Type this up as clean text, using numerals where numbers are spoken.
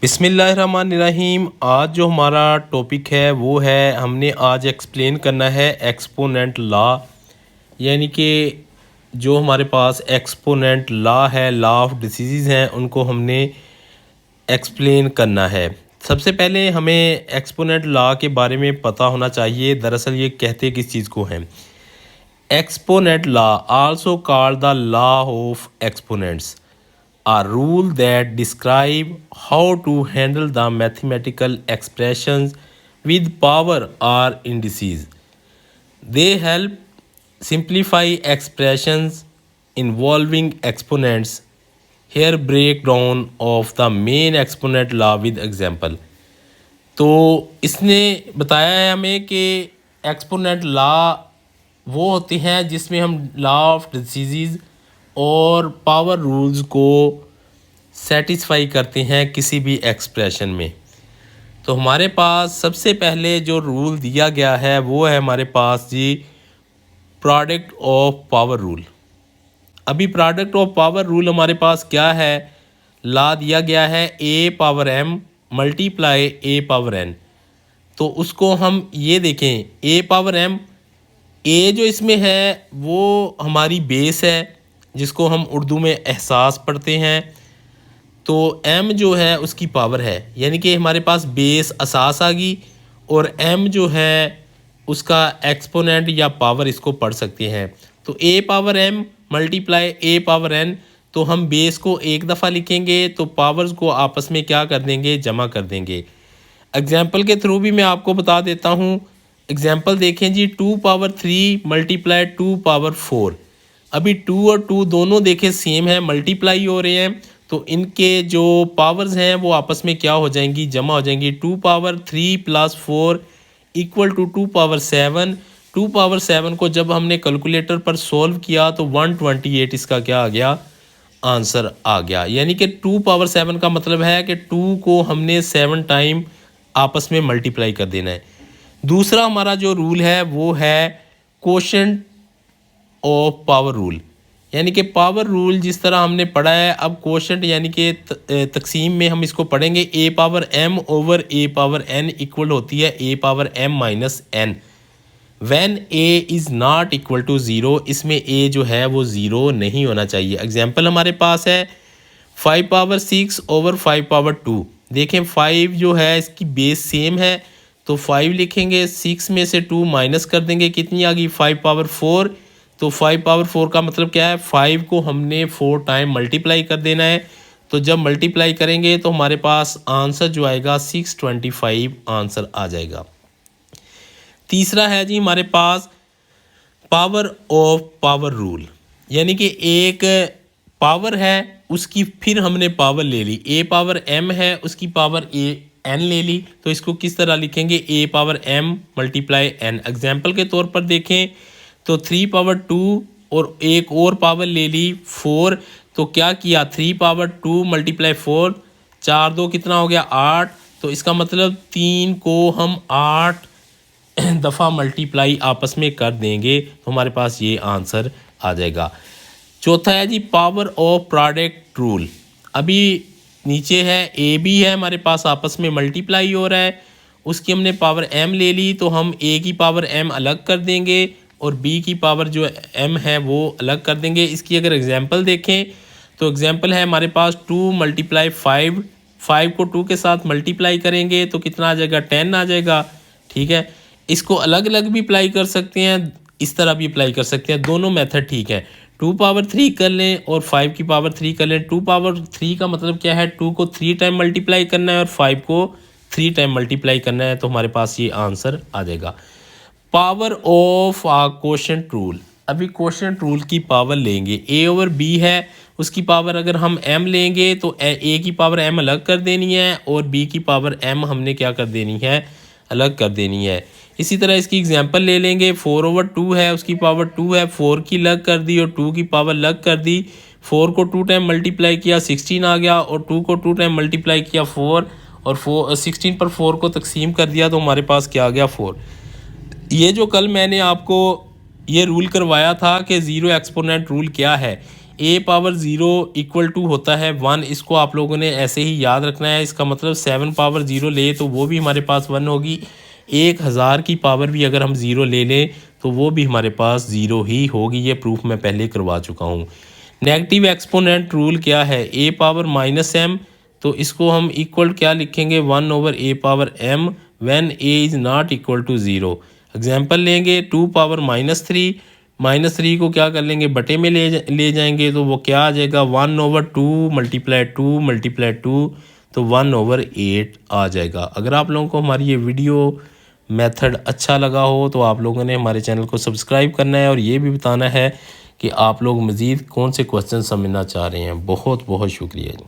बिस्मिल्लाहिर्रहमानिर्रहीम। आज जो हमारा टॉपिक है वो है, हमने आज एक्सप्लेन करना है एक्सपोनेंट लॉ। यानी कि जो हमारे पास एक्सपोनेंट लॉ है, लॉ ऑफ डिसीज़ हैं, उनको हमने एक्सप्लेन करना है। सबसे पहले हमें एक्सपोनेंट लॉ के बारे में पता होना चाहिए। दरअसल ये कहते किस चीज़ को हैं। Exponent law also called the law of exponents, a rule that describe how to handle the mathematical expressions with power or indices. They help simplify expressions involving exponents. Here breakdown of the main exponent law with example. तो इसने बताया है हमें कि exponent law वो होती हैं जिसमें हम लॉ ऑफ डिसीज़ और पावर रूल्स को सेटिस्फाई करते हैं किसी भी एक्सप्रेशन में। तो हमारे पास सबसे पहले जो रूल दिया गया है वो है हमारे पास जी प्रोडक्ट ऑफ पावर रूल। अभी प्रोडक्ट ऑफ पावर रूल हमारे पास क्या है, लॉ दिया गया है a power m multiply A power N. तो उसको हम ये देखें, ए पावर एम, ए जो इसमें है वो हमारी बेस है जिसको हम उर्दू में एहसास पढ़ते हैं। तो एम जो है उसकी पावर है, यानी कि हमारे पास बेस असास आ गई, और एम जो है उसका एक्सपोनेंट या पावर इसको पढ़ सकते हैं। तो ए पावर एम मल्टीप्लाई ए पावर एन, तो हम बेस को एक दफ़ा लिखेंगे तो पावर्स को आपस में क्या कर देंगे, जमा कर देंगे। एग्जाम्पल के थ्रू भी मैं आपको बता देता हूँ। एग्जाम्पल देखें जी, 2 पावर 3 मल्टीप्लाई 2 पावर 4। अभी 2 और 2 दोनों देखें सेम है, मल्टीप्लाई हो रहे हैं, तो इनके जो पावर्स हैं वो आपस में क्या हो जाएंगी, जमा हो जाएंगी। 2 power 3 plus 4 equal to 2 power 7। 2 power 7 को जब हमने कैलकुलेटर पर सॉल्व किया तो 128 इसका क्या आ गया, आंसर आ गया। यानी कि 2 पावर 7 का मतलब है कि 2 को हमने 7 टाइम आपस में मल्टीप्लाई कर देना है। दूसरा हमारा जो रूल है वो है कोशेंट ऑफ पावर रूल। यानी कि पावर रूल जिस तरह हमने पढ़ा है, अब कोशेंट यानी कि तकसीम में हम इसको पढ़ेंगे। A power m over a power n equal होती है a power m minus n when a is not equal to zero. इसमें ए जो है वो ज़ीरो नहीं होना चाहिए। एग्जाम्पल हमारे पास है 5 पावर 6 ओवर 5 पावर 2। देखें 5 जो है इसकी बेस सेम है, तो 5 लिखेंगे, 6 में से 2 माइनस कर देंगे, कितनी आ गई, 5 पावर 4। तो 5 पावर 4 का मतलब क्या है, 5 को हमने 4 टाइम मल्टीप्लाई कर देना है। तो जब मल्टीप्लाई करेंगे तो हमारे पास आंसर जो आएगा 625 आंसर आ जाएगा। तीसरा है जी हमारे पास पावर ऑफ पावर रूल। यानी कि एक पावर है उसकी फिर हमने पावर ले ली, ए पावर एम है उसकी पावर ए एन ले ली, तो इसको किस तरह लिखेंगे, a power m multiply n. Example के तौर पर देखें तो 3 पावर 2 और एक और पावर ले ली 4, तो क्या किया, 3 पावर 2 मल्टीप्लाई 4, 4 2 कितना हो गया, 8। तो इसका मतलब 3 को हम 8 दफ़ा मल्टीप्लाई आपस में कर देंगे तो हमारे पास ये आंसर आ जाएगा। चौथा है जी पावर ऑफ प्रोडक्ट रूल। अभी नीचे है ए बी है हमारे पास, आपस में मल्टीप्लाई हो रहा है, उसकी हमने पावर एम ले ली, तो हम ए की पावर एम अलग कर देंगे और बी की पावर जो एम है वो अलग कर देंगे। इसकी अगर एग्जांपल देखें तो एग्जांपल है हमारे पास 2 मल्टीप्लाई 5, 5 को 2 के साथ मल्टीप्लाई करेंगे तो कितना आ जाएगा, 10 आ जाएगा। ठीक है, इसको अलग अलग भी अप्लाई कर सकते हैं, इस तरह भी अप्लाई कर सकते हैं, दोनों मेथड ठीक है। 2 पावर 3 कर लें और 5 की पावर 3 कर लें। 2 पावर 3 का मतलब क्या है, 2 को 3 टाइम मल्टीप्लाई करना है और 5 को 3 टाइम मल्टीप्लाई करना है, तो हमारे पास ये आंसर आ जाएगा। Power of a quotient rule. अभी कोशेंट रूल की पावर लेंगे, ए ओवर बी है उसकी पावर अगर हम एम लेंगे तो ए की पावर एम अलग कर देनी है और बी की पावर एम हमने क्या कर देनी है, अलग कर देनी है। इसी तरह इसकी एग्जांपल ले लेंगे, 4 ओवर 2 है उसकी पावर 2 है, 4 की अलग कर दी और 2 की पावर अलग कर दी। 4 को 2 टाइम मल्टीप्लाई किया 16 आ गया, और 2 को 2 टाइम मल्टीप्लाई किया 4, और 16 पर 4 को तकसीम कर दिया तो हमारे पास क्या आ गया, 4। ये जो कल मैंने आपको ये रूल करवाया था कि ज़ीरो एक्सपोनेंट रूल क्या है, a पावर 0 इक्वल टू होता है 1। इसको आप लोगों ने ऐसे ही याद रखना है। इसका मतलब 7 पावर 0 ले तो वो भी हमारे पास 1 होगी। 1000 की पावर भी अगर हम 0 ले लें तो वो भी हमारे पास 0 ही होगी। ये प्रूफ मैं पहले करवा चुका हूँ। नेगेटिव एक्सपोनेंट रूल क्या है? a पावर -m, तो इसको हम इक्वल क्या लिखेंगे? 1 over a power m when a is not equal to 0। Example लेंगे 2 पावर -3, -3 को क्या कर लेंगे? बटे में ले जाएंगे तो वो क्या आ जाएगा? 1 ओवर 2 मल्टीप्लाई 2 तो 1 ओवर 8 आ जाएगा। अगर आप लोगों को हमारी ये वीडियो मेथड अच्छा लगा हो तो आप लोगों ने हमारे चैनल को सब्सक्राइब करना है और ये भी बताना है कि आप लोग मज़ीद कौन से क्वेश्चन समझना चाह रहे हैं। बहुत बहुत शुक्रिया जी।